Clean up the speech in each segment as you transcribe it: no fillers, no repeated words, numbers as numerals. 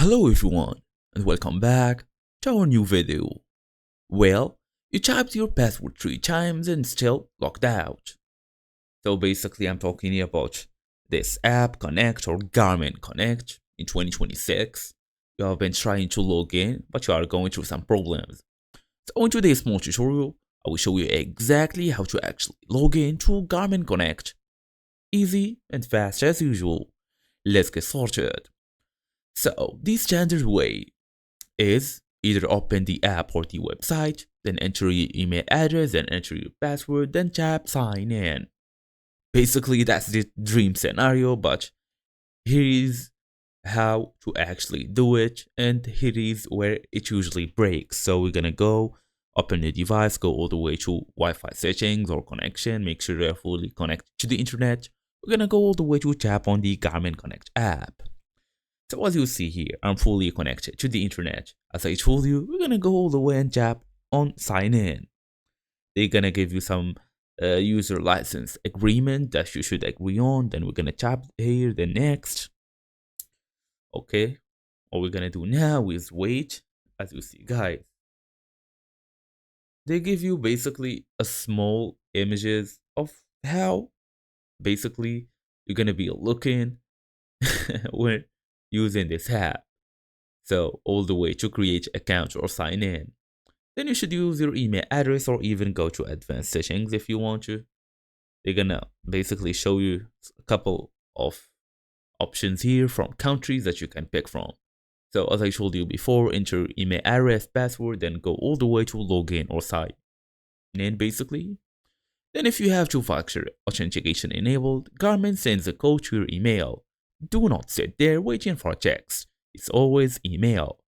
Hello everyone and welcome back to our new video. Well, you typed your password 3 times and still logged out. So basically I'm talking about this app Connect or Garmin Connect in 2026. You have been trying to log in but you are going through some problems. So in today's small tutorial, I will show you exactly how to actually log in to Garmin Connect. Easy and fast as usual. Let's get started. So the standard way is either open the app or the website, then enter your email address, then enter your password, then tap sign in. Basically, that's the dream scenario, but here is how to actually do it, and here is where it usually breaks. So we're gonna go open the device, go all the way to Wi-Fi settings or connection, make sure you're fully connected to the internet. We're gonna go all the way to tap on the Garmin Connect app. So as you see here, I'm fully connected to the internet. As I told you, we're gonna go all the way and tap on sign in. They're gonna give you some user license agreement that you should agree on. Then we're gonna tap here, then next. Okay, all we're gonna do now is wait. As you see, guys, they give you basically a small images of how basically you're gonna be looking when using this app. So all the way to create account or sign in. Then you should use your email address or even go to advanced settings if you want to. They're gonna basically show you a couple of options here from countries that you can pick from. So as I told you before, enter email address, password, then go all the way to login or sign in basically. Then if you have two-factor authentication enabled, Garmin sends a code to your email. Do not sit there waiting for a text. It's always email.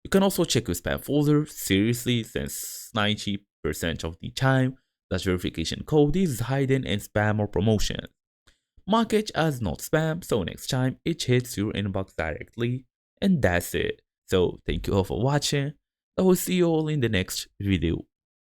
You can also check your spam folder seriously since 90% of the time that verification code is hidden in spam or promotion. Mark it as not spam so next time it hits your inbox directly, and that's it. So thank you all for watching. I will see you all in the next video.